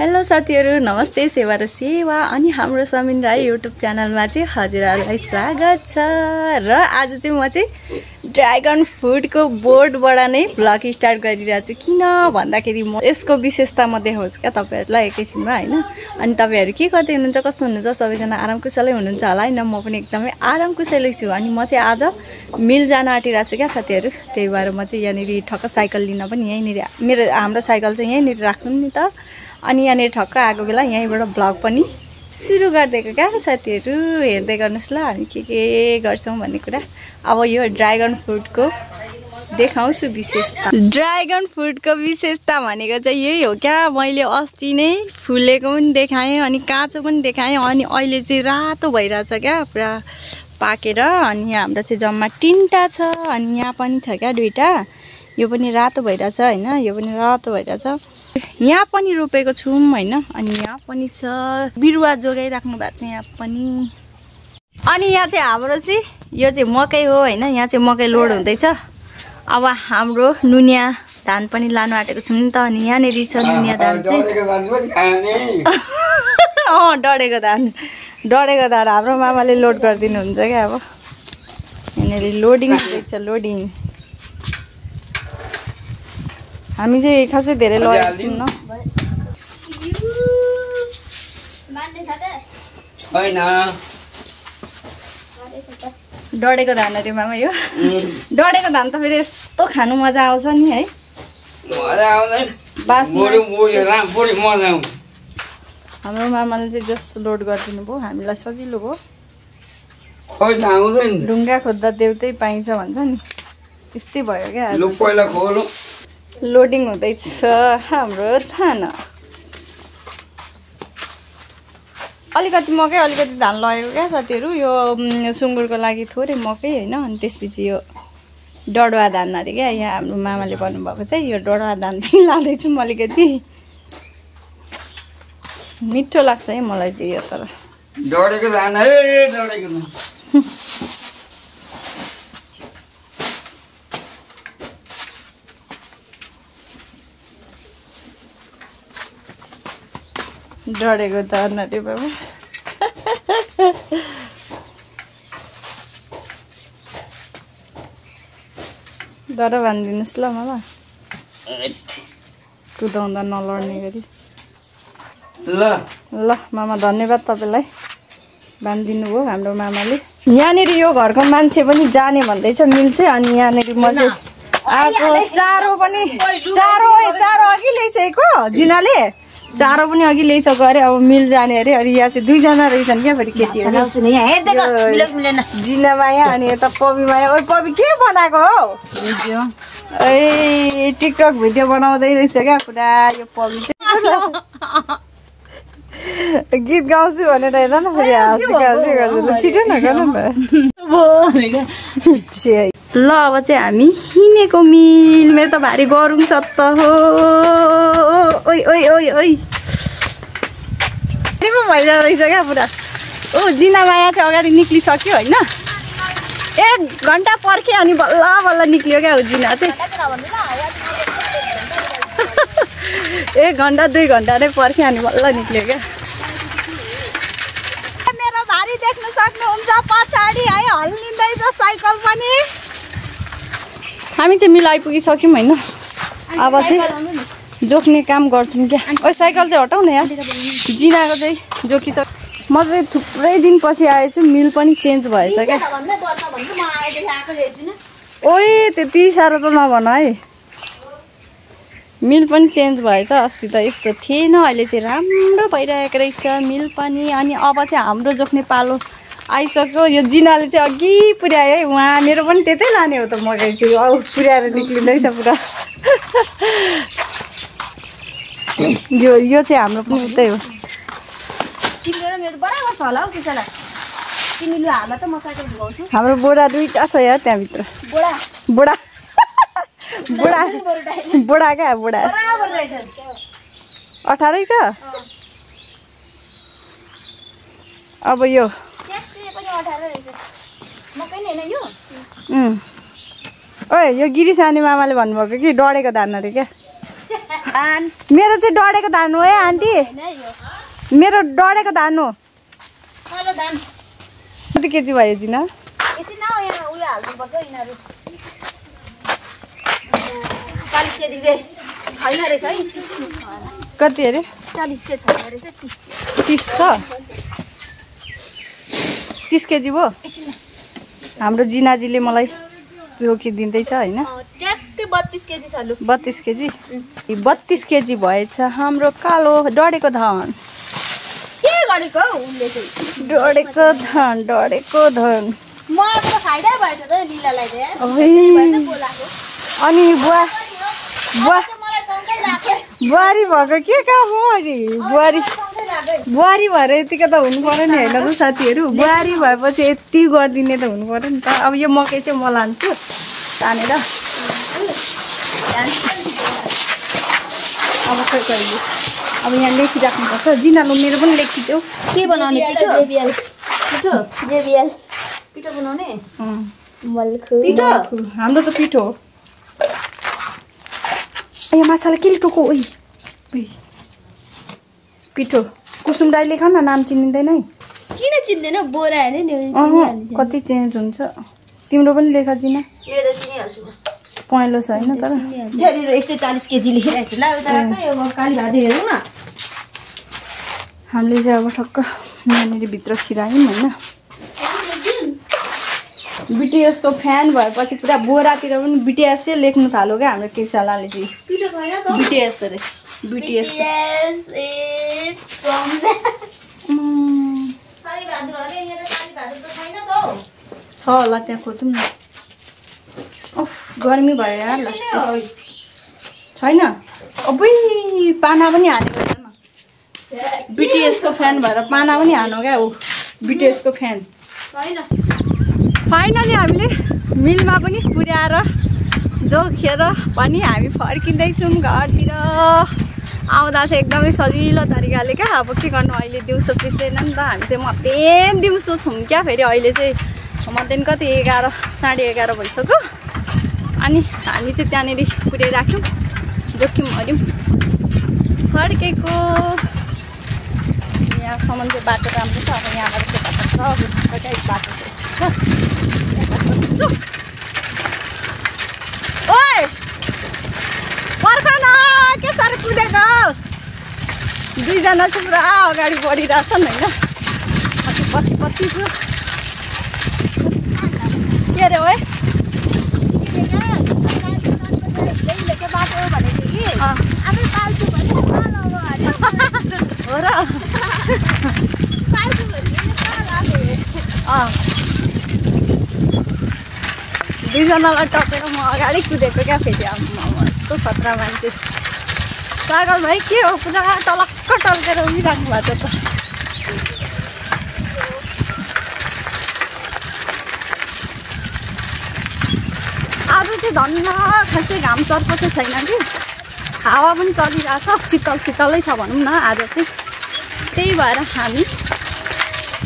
Hello साथीहरु, नमस्ते। सेवा र सेवा अनि हाम्रो समिन राई युट्युब च्यानलमा चाहिँ हजुरहरुलाई स्वागत छ। र आज चाहिँ म चाहिँ ड्र्यागन फ्रुटको बोर्डबाट नै भ्लग स्टार्ट गरिरहेको छु। किन भन्दाखेरि म यसको विशेषता म देखाउँछु क्या तपाईहरुलाई एकैछिनमा हैन। अनि तपाईहरु के गर्दै हुनुहुन्छ, कस्तो हुनुहुन्छ, सबैजना आरामकुशलै हुनुहुन्छ होला हैन। म पनि एकदमै आरामकुशलै छु। अनि म चाहिँ आज मिल जान आँटिरहेको छु क्या साथीहरु। त्यही भएर म चाहिँ यहाँनिर ठक्क साइकल लिन पनि यहीँनिर हाम्रो साइकल चाहिँ यहीँनिर राख्छौं नि त। अनि यहाँनिर ठक्क आएको बेला यहीँबाट भ्लग पनि सुरु गरिदिएको क्या साथीहरु। हेर्दै गर्नुस् ल हामी के गर्छौं भन्ने कुरा। अब यो ड्र्यागन फ्रुटको देखाउँछु विशेषता। ड्र्यागन फ्रुटको विशेषता भनेको चाहिँ यही हो क्या। मैले अस्ति नै फुलेको पनि देखाएँ अनि काँचो पनि देखाएँ। अनि अहिले चाहिँ रातो भइरहेछ क्या पुरा पाकेर। अनि हाम्रो चाहिँ जम्मा 3टा छ। अनि यहाँ पनि छ क्या 2टा। यो पनि रातो भइरहेछ हैन, यो पनि रातो भइरहेछ। यहाँ पनि रोपेको छौं हैन। अनि यहाँ पनि छ, बिरुवा जोगाइराख्नु भएको छ यहाँ पनि। अनि यहाँ चाहिँ हाम्रो चाहिँ यो चाहिँ मकै हो हैन। यहाँ चाहिँ मकै लोड हुँदैछ। अब हाम्रो नुनिया धान पनि लानु आँटेको छौं नि त। अनि यहाँनिर छ नुनिया धान चाहिँ डढेको धान हाम्रो मामाले लोड गरिदिनु हुन्छ क्या। अब यहाँनिर लोडिङ हुँदैछ, लोडिङ। हामी चाहिँ खासै धेरै लगेको छौँ न। डढेको धान अरे मामा, यो डढेको धान त फेरि यस्तो खानु मजा आउँछ नि है। हाम्रो मामाले चाहिँ जस लोड गरिदिनु भयो, हामीलाई सजिलो भयो। ढुङ्गा खोज्दा देउतै पाइन्छ भन्छ नि, त्यस्तै भयो क्या। लोडिङ हुँदैछ हाम्रो धान। अलिकति मकै अलिकति धान लगेको क्या साथीहरु। यो सुँगुरको लागि थोरै मकै हैन। अनि त्यसपछि यो डढुवा धान अरे क्या। यहाँ हाम्रो मामाले भन्नुभएको चाहिँ यो डढुवा धान पनि लाँदैछु म अलिकति। मिठो लाग्छ है मलाई चाहिँ यो। तर डढेको धान है, डढेको धान। डढेको धान अरे बाबा। डर बाँधिदिनुहोस् ल मामा, कुदाउँदा नलड्ने गरी। ल मामा, धन्यवाद तपाईलाई, बाँधिदिनु भयो हाम्रो मामाले। यहाँनिर यो घरको मान्छे पनि जाने भन्दैछ मिल चाहिँ। अनि यहाँनिर म चाहिँ आएको चारो पनि चारो अघि ल्याइसकेको जिनाले। चारो पनि अघि ल्याइसक्यो अरे। अब मिल जाने अरे। अनि यहाँ चाहिँ 2जना रहेछन् क्या फेरि केटीहरू। जिना माया अनि यता पबी माया। ओइ पबी के बनाएको हो? भिडियो। ए टिकटक भिडियो बनाउँदै रहेछ क्या पुरा यो पबी चाहिँ। गीत गाउँछु भनेर हेर न फेरि हाँसी गर्छ। छिटो न गर न। ल अब चाहिँ हामी हिँडेको मिल। मेरो त भारी गरौँ छ त हो। ओइ ओइ ओइ ओइ भइरहेको रहेछ क्या पुरा। ओ जिना माया चाहिँ अगाडि निक्लिसक्यो होइन। 1 घन्टा पर्खे अनि बल्ल बल्ल निक्लियो क्या हो जिना चाहिँ। 1 घन्टा 2 घन्टा नै पर्खे अनि बल्ल निक्लियो क्या। मेरो भारी देख्न सक्नुहुन्छ पछाडि है, हल्लिँदैछ साइकल पनि। हामी चाहिँ मिल आइपुगिसक्यौँ होइन। अब चाहिँ जोख्ने काम गर्छौँ क्या। ओ साइकल चाहिँ हटाउ न यार। जिनाको चाहिँ जोखिसक्यो। म चाहिँ थुप्रै दिनपछि आएछु। मिल पनि चेन्ज भएछ क्या। ओइ त्यति साह्रो त नभन है। मिल पनि चेन्ज भएछ। अस्ति त यस्तो थिएन, अहिले चाहिँ राम्रो भइरहेको रहेछ मिल पनि। अनि अब चाहिँ हाम्रो जोख्ने पालो आइसक्यो। यो जिनाले चाहिँ अघि पुर्यायो है। उहाँ मेरो पनि त्यतै लाने हो त मकै चाहिँ। अब पुर्याएर निक्लिँदैछ पुरा। यो चाहिँ हाम्रो पनि उतै हो। हाम्रो बोडा 2टा छ यार त्यहाँभित्र। बोडा क्या बोडा 18 छ। अब यो ओए यो गिरी सानी मामाले भन्नुभएको कि डढेको धान अरे क्या। मेरो चाहिँ डढेको धान हो है आन्टी मेरो डढेको धान हो कति केजी भयो जिना कति अरे 40 चाहिँ छैन रहेछ 30 छ 30 केजी भयो हाम्रो जिनाजीले मलाई जोखिदिँदैछ होइन ट्याक्कै 32 केजी छ लु 32 केजी 32 केजी भएछ हाम्रो कालो डढेको धान के गरेको उनले चाहिँ डढेको धान म अब त फाइदा भएछ त लीलालाई चाहिँ बोलाको अनि बुवा मलाई सँगै राखे बुहारी भएको के काम हो अनि बुहारी भएर यतिको त हुनु पर्यो नि होइन त साथीहरू बुहारी भएपछि यति गरिदिने त हुनु पर्यो नि त अब यो मकै चाहिँ म लान्छु तानेर अब खोइ कहिले अब यहाँ लेखिराख्नुपर्छ जिनालो मेरो पनि लेखिदेऊ के बनाउने पिठो बनाउने पिठो हाम्रो त पिठो हो ए माछालाई केले टोको ओइ पिठो कुसुम दाइ लेख न नाम चिनिँदैन है किन चिन्दैन बोरा हैन नि कति चेन्ज हुन्छ तिम्रो पनि लेख जिना मेरो चिनिहाल्छु पहेँलो छ होइन तर मेरो 140 केजी लेखिरहेको छु ल उता राख्दा यो काली भात हेरौँ न हामीले चाहिँ अब ठक्क यहाँनिर भित्र छिरायौँ होइन बिटिएसको फ्यान भएपछि पुरा बोरातिर पनि बिटिएसै लेख्नु थाल्यो क्या हाम्रो केसालाले चाहिँ पिठो छैन त बिटिएस अरे बिटिएस काली भात अरे यहाँ काली भात त छैन त छ होला त्यहाँ खोजौँ न अफ गर्मी भयो यार छैन अबै पाना पनि हालेको छैन बिटिएसको फ्यान भएर पाना पनि हानो क्या ऊ बिटिएसको फ्यान छैन फाइनली हामीले मिलमा पनि पुर्याएर जोखेर पनि हामी फर्किँदैछौँ घरतिर आउँदा चाहिँ एकदमै सजिलो तरिकाले क्या अब के गर्नु अहिले दिउँसो पिस्दैन नि त हामी चाहिँ मध्याह दिउँसो छौँ क्या फेरि अहिले चाहिँ मध्याह कति 11 साढे 11 भइसक्यो अनि हामी चाहिँ त्यहाँनिर पुर्याइराख्यौँ जोखिम हऱ्यौँ फर्केको यहाँसम्म चाहिँ बाटो राम्रो छ अब यहाँबाट चाहिँ बाटो छ ओए पर्ख न के साह्रो कुदेको दुईजना चाहिँ पुरा अगाडि बढिरहेछन् होइन पछि छु के अरे ओए हो र दुईजनालाई टपेर म अगाडि कुदेको क्या फेरि अब यस्तो खतरा मान्छे सागल भाइ के हो पुरा टलक्क टल्केर उभिराख्नु भएको छ त आज चाहिँ धन्न खासै घाम चर्को चाहिँ छैन कि हावा पनि चलिरहेछ शीतलै छ भनौँ न आज चाहिँ त्यही भएर हामी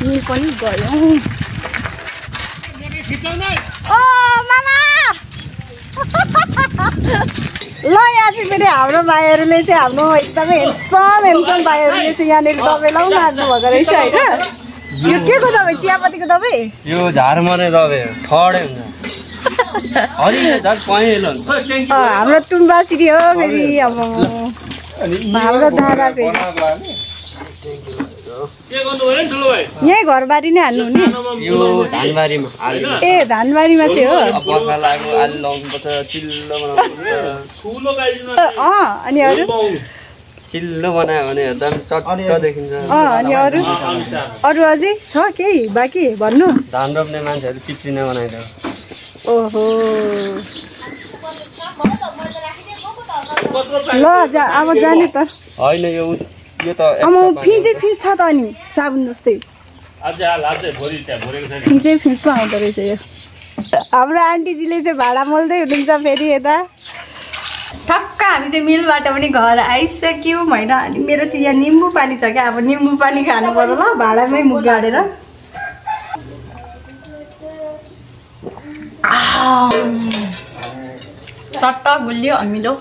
मिल पनि गयौँ ओ मामा ल यहाँ चाहिँ फेरि हाम्रो भाइहरूले चाहिँ हाम्रो एकदमै हेन्सम भाइहरूले चाहिँ यहाँनिर दबाई लाउन लाग्नुभएको रहेछ होइन यो के को दबाई चियापत्तीको दबाई यो झारमरे दबाई ठडै हुन्छ हाम्रो टुम्बासिरी हो फेरि अब हाम्रो दादा फेरि यही घरबारी नै हाल्नु हुने यो धानबारीमा ए धानबारीमा चाहिँ हो बर्खा लाग्यो आलु लाउनुपर्छ चिल्लो बनाउनुपर्छ अनि अरू चिल्लो बनायो भने एकदम चट्ट देखिन्छ अनि अरू अझै छ केही बाँकी भन्नु धान रोप्ने मान्छेहरू चिप्लिने बनाइदियो ओहो ल अब जाने त होइन यो त फिँचै फिँच छ त अनि साबुन जस्तै फिँचै फिँच पो आउँदो रहेछ यो हाम्रो आन्टीजीले चाहिँ भाडा मोल्दै हुनुहुन्छ फेरि यता ठक्क हामी चाहिँ मिलबाट पनि घर आइसक्यौँ होइन अनि मेरो चाहिँ यहाँ निम्बु पानी छ क्या अब निम्बु पानी खानु पर्यो ल भाडामै मुख गाडेर चट्ट गुलियो अमिलो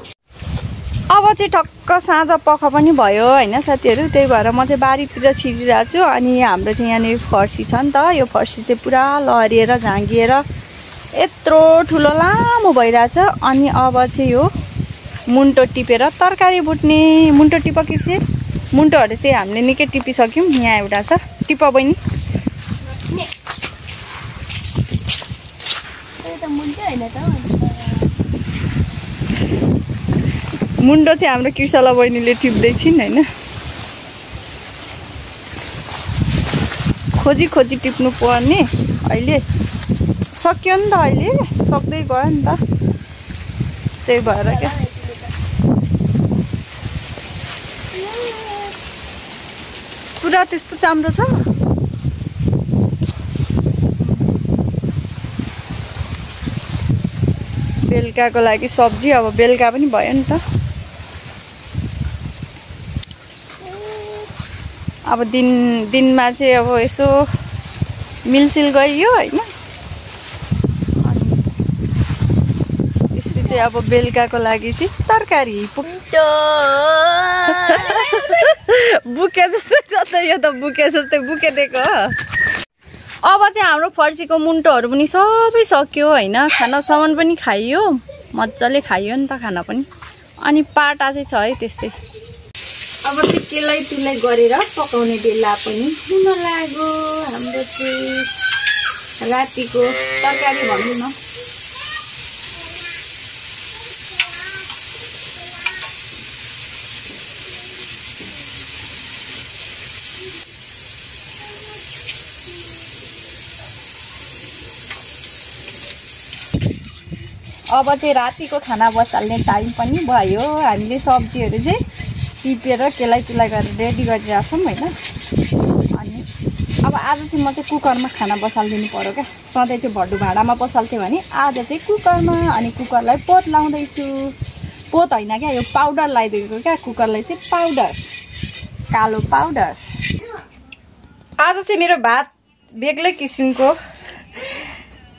अब चाहिँ ठक्क साँझ पख पनि भयो होइन साथीहरू, त्यही भएर म चाहिँ बारीतिर छिरिरहेको छु। अनि हाम्रो चाहिँ यहाँनिर फर्सी छ नि त, यो फर्सी चाहिँ पुरा लहरिएर झाँगिएर यत्रो ठुलो लामो भइरहेछ। अनि अब चाहिँ यो मुन्टो टिपेर तरकारी भुट्ने। मुन्टो टिप किर्से, मुन्टोहरू चाहिँ हामीले निकै टिपिसक्यौँ। यहाँ एउटा छ, टिप बहिनी। मुन्टो चाहिँ हाम्रो कृषला बहिनीले टिप्दैछिन् होइन। खोजी खोजी टिप्नु पर्ने, अहिले सक्यो नि त, अहिले सक्दै गयो नि त, त्यही भएर क्या। पुरा त्यस्तो चाम्रो छ। बेलुकाको लागि सब्जी, अब बेलुका पनि भयो नि त। अब दिनमा चाहिँ अब यसो मिलसिल गइयो होइन। त्यसपछि अब बेलुकाको लागि चाहिँ तरकारी पुग्यो। बुके जस्तै छ त यो त, बुके जस्तै बुके दिएको हो। अब चाहिँ हाम्रो फर्सीको मुन्टोहरू पनि सबै सक्यो होइन। खानासम्म पनि खाइयो, मजाले खाइयो नि त खाना पनि। अनि पाटा चाहिँ छ है त्यस्तै। अब चाहिँ त्यसलाई त्यसलाई गरेर पकाउने बेला पनि हुन लाग्यो। हाम्रो चाहिँ रातिको तरकारी भनौँ न। अब चाहिँ रातिको खाना बसाल्ने टाइम पनि भयो। हामीले सब्जीहरू चाहिँ टिपेर केलाई त्यसलाई गरेर रेडी गरिरहेको छौँ होइन। अनि अब आज चाहिँ म चाहिँ कुकरमा खाना बसालिदिनु पऱ्यो क्या। सधैँ चाहिँ भड्डु भाँडामा बसाल्थेँ भने आज चाहिँ कुकरमा। अनि कुकरलाई पोत लाउँदैछु। पोत होइन क्या, यो पाउडर लगाइदिएको क्या। कुकरलाई चाहिँ पाउडर, कालो पाउडर। आज चाहिँ मेरो भात बेग्लै किसिमको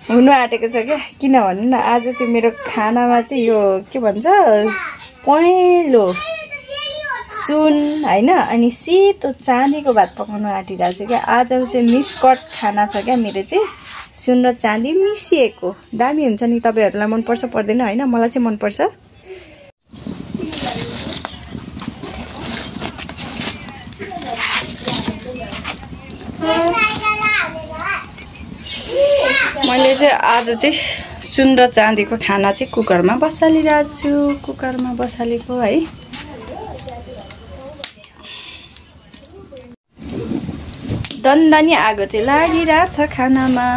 हुनु आँटेको छ क्या। किन भन्नु न, आज चाहिँ मेरो खानामा चाहिँ यो के भन्छ, पहेँलो सुन होइन अनि सेतो चाँदीको भात पकाउनु आँटिरहेको छ क्या। आज चाहिँ मिक्सकट खाना छ क्या मेरो चाहिँ, सुन र चाँदी मिसिएको। दामी हुन्छ नि। तपाईँहरूलाई मनपर्छ पर्दैन होइन, मलाई चाहिँ मनपर्छ। मैले चाहिँ आज चाहिँ सुन र चाँदीको खाना चाहिँ कुकरमा बसालिरहेको छु। कुकरमा बसालेको है। दन्दनी आगो चाहिँ लागिरहेछ खानामा।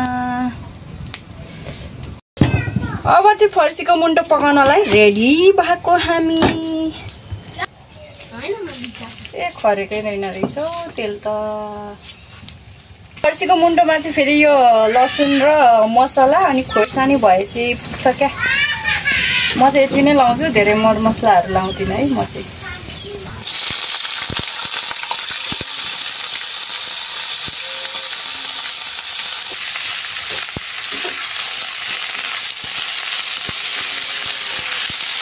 अब चाहिँ फर्सीको मुन्टो पकाउनलाई रेडी भएको हामी। ए खरेकै रहेन रहेछ तेल त। फर्सीको मुन्टोमा चाहिँ फेरि यो लसुन र मसला अनि खोर्सानी भए चाहिँ पुग्छ क्या। म चाहिँ यति नै लाउँछु, धेरै मरमसलाहरू लाउँदिनँ है म चाहिँ।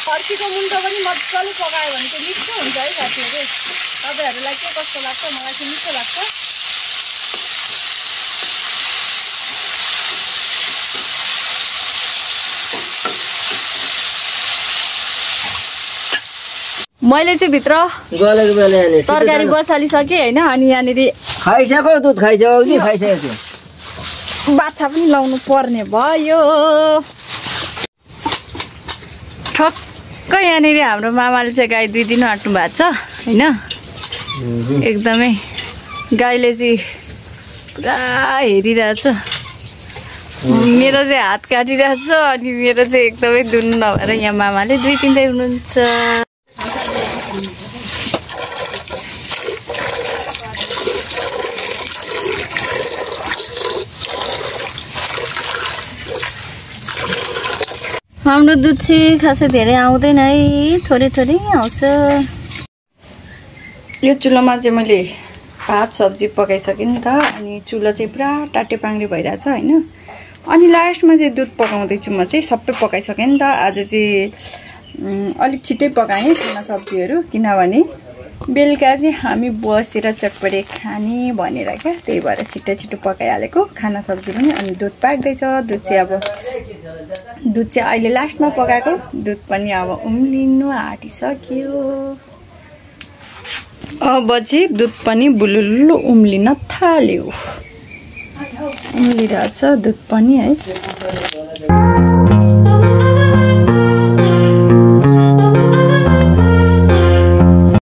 फर्सीको मुन्टो पनि मजाले पकायो भने चाहिँ मिठो हुन्छ है साथीहरू। तपाईँहरूलाई के कस्तो लाग्छ, मलाई चाहिँ मिठो लाग्छ। मैले चाहिँ भित्र तरकारी बसालिसकेँ होइन। अनि यहाँनिर खाइसक्यो, दुध खाइसक्यो कि खाइसकेको थियो। बाछा पनि लाउनु पर्ने भयो। ठक्क यहाँनिर हाम्रो मामाले चाहिँ गाई दुइदिनु आँट्नु भएको छ होइन। एकदमै गाईले चाहिँ पुरा हेरिरहेछ। मेरो चाहिँ हात काटिरहेछ अनि मेरो चाहिँ एकदमै दुन नभएर यहाँ मामाले दुइदिँदै हुनुहुन्छ। हाम्रो दुध चाहिँ खासै धेरै आउँदैन है, थोरै थोरै आउँछ। यो चुलोमा चाहिँ मैले भात सब्जी पकाइसकेँ नि त। अनि चुलो चाहिँ पुरा टाटे पाङ्रे भइरहेछ होइन। अनि लास्टमा चाहिँ दुध पकाउँदैछु म चाहिँ। सबै पकाइसकेँ नि त। आज चाहिँ अलिक छिट्टै पकाएँ खाना सब्जीहरू किनभने बेलुका चाहिँ हामी बसेर चटपटे खाने भनेर क्या त्यही भएर छिट्टो छिट्टो पकाइहालेको खाना सब्जी पनि। अनि दुध पाक्दैछ, दुध चाहिँ अहिले लास्टमा पकाएको, दुध पनि अब उम्लिनु आँटिसक्यो। अब चाहिँ दुध पनि बुलुल्लु उम्लिन थाल्यो, उम्लिरहेछ दुध पनि है।